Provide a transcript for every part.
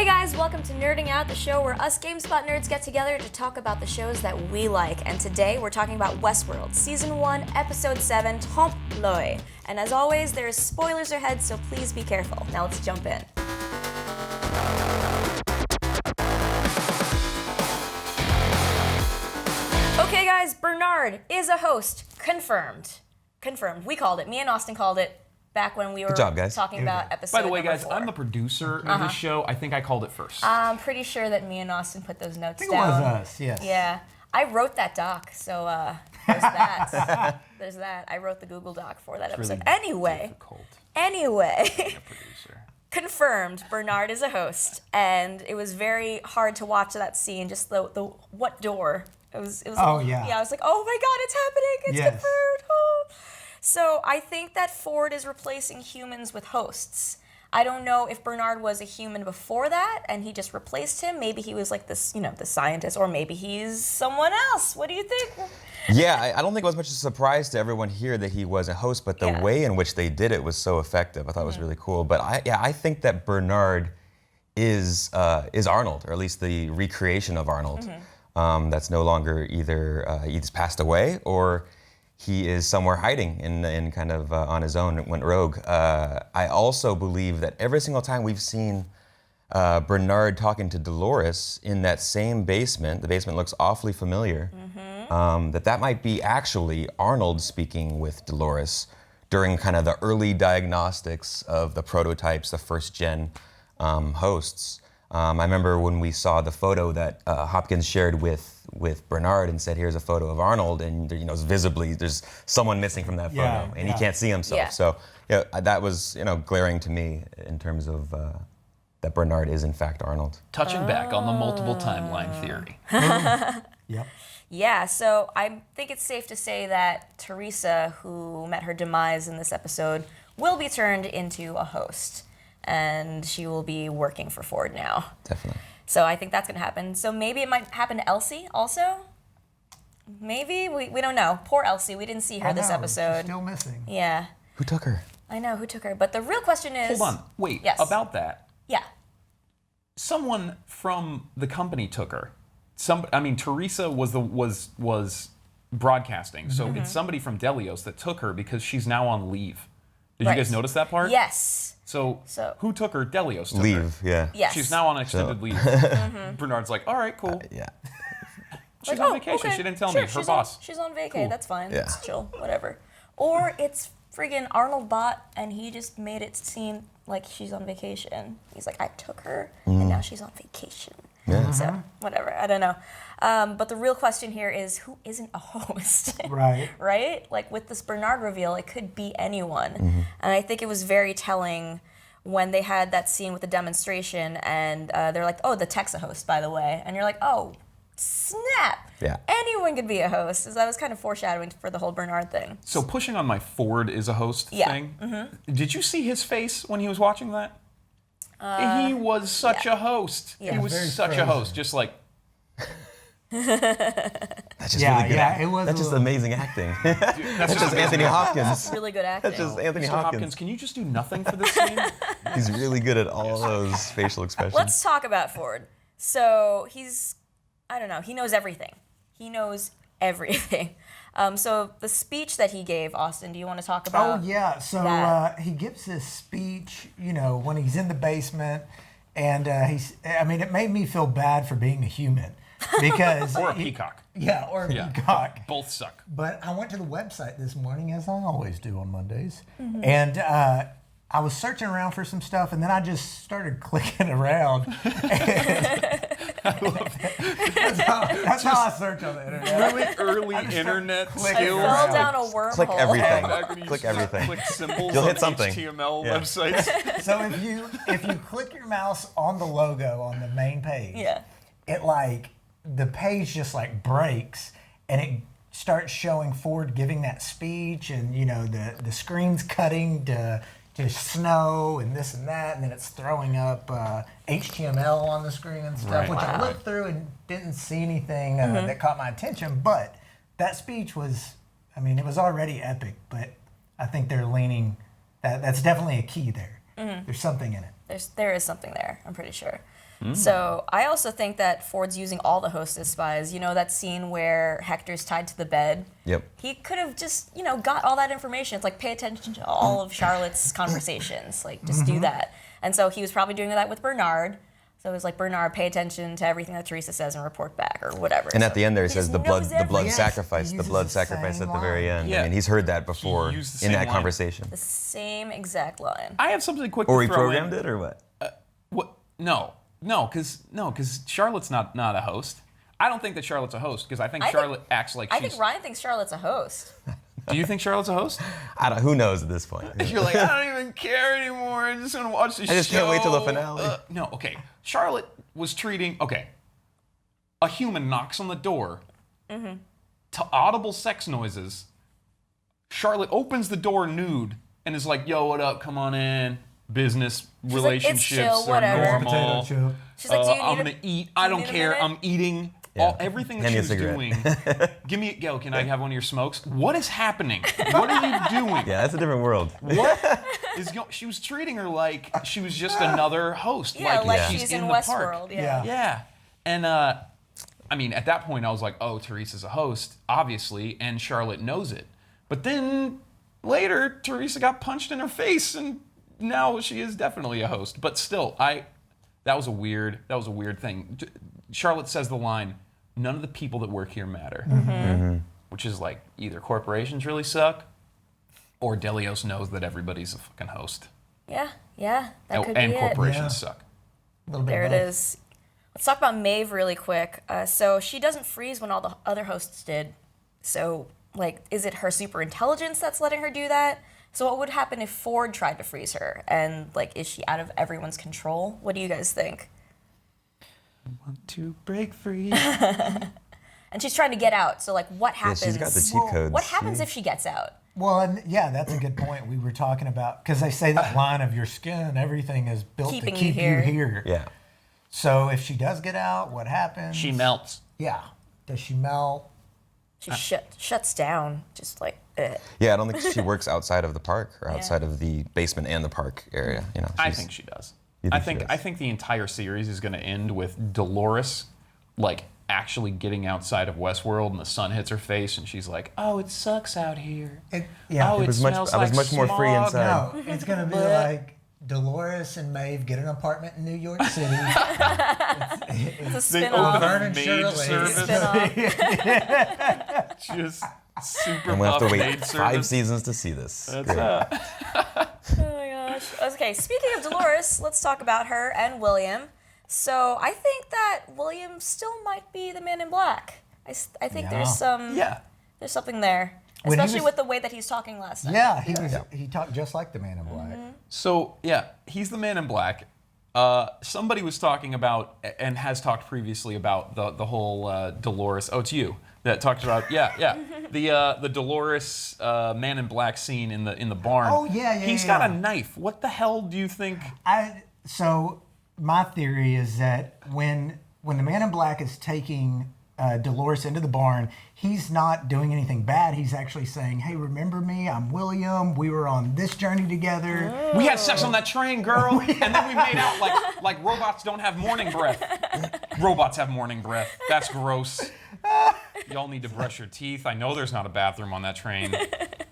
Hey guys, welcome to Nerding Out, the show where us Gamespot nerds get together to talk about the shows that we like. And today we're talking about Westworld, Season 1, Episode 7, Trompe. And as always, there's spoilers ahead, so please be careful. Now let's jump in. Okay guys, Bernard is a host. Confirmed. We called it. Me and Austin called it. Back when we were talking about episode By the way, guys, 4. I'm the producer of this show. I think I called it first. I'm pretty sure that me and Austin put those notes down. I think it was us, yes. Yeah. I wrote that doc, so there's that. There's that. I wrote the Google Doc for that episode. Really Anyway. Confirmed, Bernard is a host. And it was very hard to watch that scene, just the what door. It was yeah. Yeah, I was like, oh my God, it's happening. It's confirmed. Oh. So I think that Ford is replacing humans with hosts. I don't know if Bernard was a human before that and he just replaced him. Maybe he was like this, the scientist, or maybe he's someone else. What do you think? Yeah, I don't think it was much of a surprise to everyone here that he was a host, but the way in which they did it was so effective. I thought it was really cool. But I think that Bernard is Arnold, or at least the recreation of Arnold. That's no longer either he's passed away or he is somewhere hiding in kind of on his own, went rogue. I also believe that every single time we've seen Bernard talking to Dolores in that same basement, the basement looks awfully familiar, that might be actually Arnold speaking with Dolores during kind of the early diagnostics of the prototypes, the first gen hosts. I remember when we saw the photo that Hopkins shared with Bernard and said, "Here's a photo of Arnold," and visibly there's someone missing from that photo, and he can't see himself. Yeah. So that was glaring to me in terms of that Bernard is in fact Arnold. Touching back on the multiple timeline theory. Yep. Yeah, so I think it's safe to say that Teresa, who met her demise in this episode, will be turned into a host. And she will be working for Ford now. Definitely. So I think that's going to happen. So maybe it might happen to Elsie also? Maybe? We don't know. Poor Elsie. We didn't see her this episode. She's still missing. Yeah. Who took her? I know, who took her. But the real question is... Hold on. Wait. Yes. About that. Yeah. Someone from the company took her. Teresa was broadcasting. So it's somebody from Delios that took her because she's now on leave. Did you guys notice that part? Yes. So who took her? Delios took her. Leave, yeah. Yes. She's now on extended leave. Bernard's like, all right, cool. Yeah. She's on vacation. Okay. She didn't tell Sure, me. Her boss. She's on vacay. Cool. That's fine. Yeah. It's chill. Whatever. Or it's friggin' Arnold bot, and he just made it seem like she's on vacation. He's like, I took her, and now she's on vacation. Yeah. So, whatever. I don't know. But the real question here is, who isn't a host? Right. Right? Like, with this Bernard reveal, it could be anyone. And I think it was very telling when they had that scene with the demonstration, and they're like, oh, the tech's a host, by the way. And you're like, oh, snap. Yeah. Anyone could be a host. So that was kind of foreshadowing for the whole Bernard thing. So pushing on my Ford is a host thing. Did you see his face when he was watching that? He was such a host. Yeah. He was Very such frozen. a host. Just like, That's just really good acting. it was That's just amazing acting. that's Just Anthony Hopkins. Really good acting. That's just Anthony Mr. Hopkins. Hopkins, can you just do nothing for this scene? He's really good at all those facial expressions. Let's talk about Ford. So I don't know, he knows everything. So the speech that he gave, Austin, do you want to talk about? Oh, yeah. So that? he gives this speech, when he's in the basement, and it made me feel bad for being a human. Because Or a peacock. Yeah, or a Yeah. peacock. Both suck. But I went to the website this morning, as I always do on Mondays, and I was searching around for some stuff, and then I just started clicking around. That's how I search on the internet. Really early internet clicking skills. Fell around. down a wormhole. Click everything. Back when you Click used to everything. Click symbols You'll on hit something. HTML Yeah. websites. So if you click your mouse on the logo on the main page, Yeah. it the page just breaks, and it starts showing Ford giving that speech, and the screen's cutting to snow and this and that, and then it's throwing up HTML on the screen and stuff, Right. which I looked through and didn't see anything that caught my attention. But that speech was, it was already epic, but I think they're leaning, that's definitely a key there. There's something in it. There is something there, I'm pretty sure. So I also think that Ford's using all the hosts as spies. You know, that scene where Hector's tied to the bed? Yep. He could have just, got all that information. It's like, pay attention to all of Charlotte's conversations. Like, just do that. And so he was probably doing that with Bernard. So it was like, Bernard, pay attention to everything that Teresa says and report back or whatever. And at the end there, it says the blood Yes, sacrifice, he the uses blood the sacrifice same at the very line. end. Yeah. I mean, he's heard that before He used the in same that line. conversation. The same exact line. I have something quick Or to he throw programmed in. it, or what? What? No, because Charlotte's not a host. I don't think that Charlotte's a host because I think Charlotte acts like I she's. think Ryan thinks Charlotte's a host. Do you think Charlotte's a host? Who knows at this point? You're like, I don't even care anymore. I'm just gonna watch the show. I just can't wait till the finale. No, okay. Charlotte was treating. Okay. A human knocks on the door to audible sex noises. Charlotte opens the door nude and is like, "Yo, what up? Come on in. Business like, "It's relationships chill, are whatever." normal. Potato chip. She's like, do you need I'm a- gonna eat. do I you don't need a care. minute? I'm eating. Yeah. Everything that Hand she me a was cigarette. doing. Give me, yo, can I have one of your smokes? What is happening? What are you doing? Yeah, that's a different world. What is going? She was treating her like she was just another host. Yeah, like she's she's in in the park. Westworld. Yeah. Yeah, and I mean, at that point, I was like, oh, Teresa's a host, obviously, and Charlotte knows it. But then later, Teresa got punched in her face, and now she is definitely a host. But still, that was a weird thing. Charlotte says the line, "None of the people that work here matter," which is like either corporations really suck, or Delios knows that everybody's a fucking host, Yeah, that could and be it. corporations Yeah. suck. A little bit There it both. is. Let's talk about Maeve really quick. So she doesn't freeze when all the other hosts did. So, like, is it her super intelligence that's letting her do that? So what would happen if Ford tried to freeze her? And, like, is she out of everyone's control? What do you guys think? Want to break free? And she's trying to get out. So, like, what Yeah, happens? she's got the cheat codes. What happens if she gets out? Well, and yeah, that's a good point. We were talking about, because they say that line of your skin, everything is built Keeping to you keep here. you here. Yeah. So if she does get out, what happens? She melts. Yeah. Does she melt? She shuts down, just like, Yeah, I don't think she works outside of the park or outside of the basement and the park area. You know, I she's- think she does. You I think she think does? I think the entire series is going to end with Dolores, like, actually getting outside of Westworld, and the sun hits her face, and she's like, "Oh, it sucks out here. Yeah. Oh, It it was much- smells I was like much more free smog." inside. No, it's going to be like Dolores and Maeve get an apartment in New York City. it's a They spin-off. open Vern a and maid Shirley. service. Spin-off. Just super And we'll have buff to maid wait 5 service. seasons to see this. That's Great. Oh my gosh. Okay, speaking of Dolores, let's talk about her and William. So I think that William still might be the Man in Black. I think Yeah. there's there's something there, When he especially was- with the way that he's talking last time. Yeah, he talked just like the Man in Black. So yeah, he's the Man in Black. Somebody was talking about and has talked previously about the whole Dolores. Oh, it's you that talked about the Dolores Man in Black scene in the barn. Oh, yeah, He's yeah. got a knife. What the hell do you think? So my theory is that when the Man in Black is taking Dolores into the barn, he's not doing anything bad. He's actually saying, "Hey, remember me? I'm William. We were on this journey together." We had sex on that train, girl, and then we made out like robots don't have morning breath. Robots have morning breath. That's gross. Y'all need to brush your teeth. I know there's not a bathroom on that train.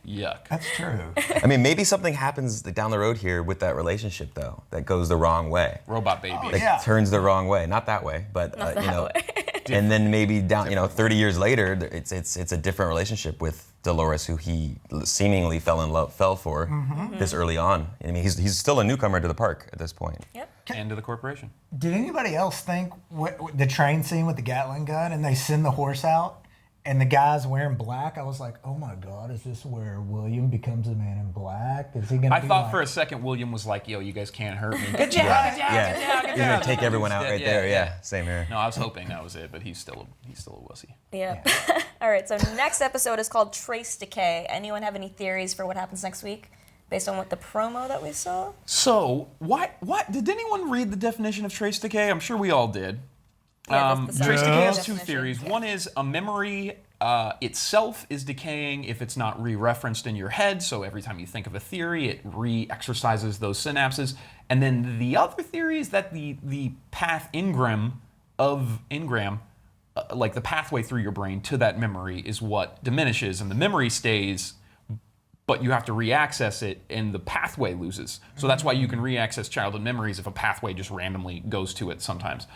Yuck. That's true. I mean, maybe something happens down the road here with that relationship, though, that goes the wrong way. Robot baby. Oh, Like, yeah. turns the wrong way. Not that way, but Not you that know. way. And then maybe down, 30 years later, it's a different relationship with Dolores, who he seemingly fell for this early on. I mean, he's still a newcomer to the park at this point. Yep. And to the corporation. Did anybody else think the train scene with the Gatling gun and they send the horse out and the guy's wearing black? I was like, oh my God, is this where William becomes a Man in Black? Is he going to I be thought like, for a second William was like, "Yo, you guys can't hurt me." Good job. Yeah, he's gonna take everyone out right there. Yeah, same here. No, I was hoping that was it, but he's still a wussy. Yeah. All right. So next episode is called Trace Decay. Anyone have any theories for what happens next week, based on what the promo that we saw? So, what did anyone read the definition of trace decay? I'm sure we all did. Yeah, that's the Trace decay has two definition. theories. Yeah. One is a memory itself is decaying if it's not re-referenced in your head. So every time you think of a theory, it re-exercises those synapses. And then the other theory is that the path engram, like the pathway through your brain to that memory, is what diminishes, and the memory stays, but you have to re-access it, and the pathway loses. So that's why you can re-access childhood memories if a pathway just randomly goes to it sometimes.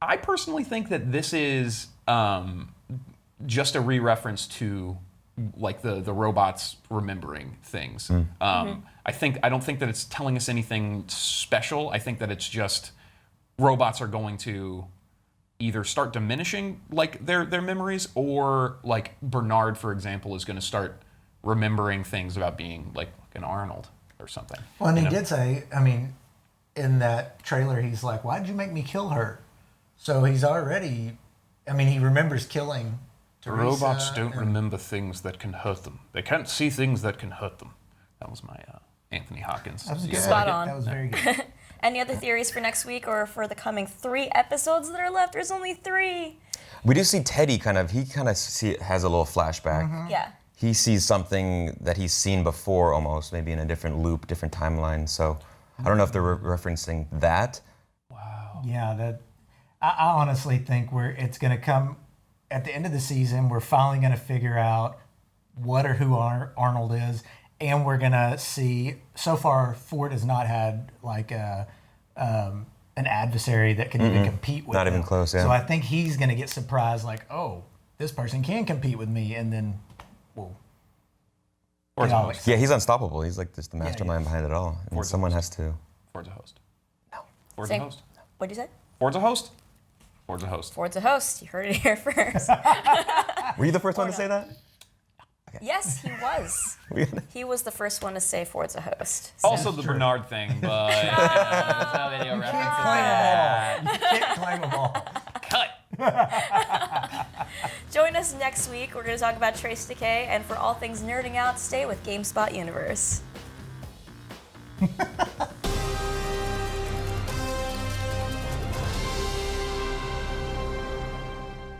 I personally think that this is just a re-reference to like the robots remembering things. I don't think that it's telling us anything special. I think that it's just robots are going to either start diminishing like their memories, or like Bernard, for example, is going to start remembering things about being like an Arnold or something. Well, and he did say, I mean, in that trailer, he's like, "Why'd you make me kill her?" So he's already, I mean, he remembers killing Teresa. Robots don't remember things that can hurt them. They can't see things that can hurt them. That was my Anthony Hopkins. That was good. Spot on. That was very good. Any other theories for next week or for the coming 3 episodes that are left? There's only 3. We do see Teddy has a little flashback. Yeah. He sees something that he's seen before almost, maybe in a different loop, different timeline. So I don't know if they're referencing that. Wow. Yeah, I honestly think it's going to come at the end of the season. We're finally going to figure out what or who Arnold is, and we're going to see. So far, Ford has not had like an adversary that can even compete with him. Not even close, yeah. So I think he's going to get surprised, like, oh, this person can compete with me, and then, well, Ford's a host. Yeah, he's unstoppable. He's like just the mastermind behind it all. And Ford's someone a has to. Ford's a host. No. Ford's a host. What'd you say? Ford's a host. Ford's a host. Ford's a host. You heard it here first. Were you the first one to say that? Yes, he was. He was the first one to say Ford's a host. Also the Bernard thing, but there's no video references there. you can't claim them all. Cut. Join us next week. We're going to talk about Trace Decay, and for all things nerding out, stay with GameSpot Universe.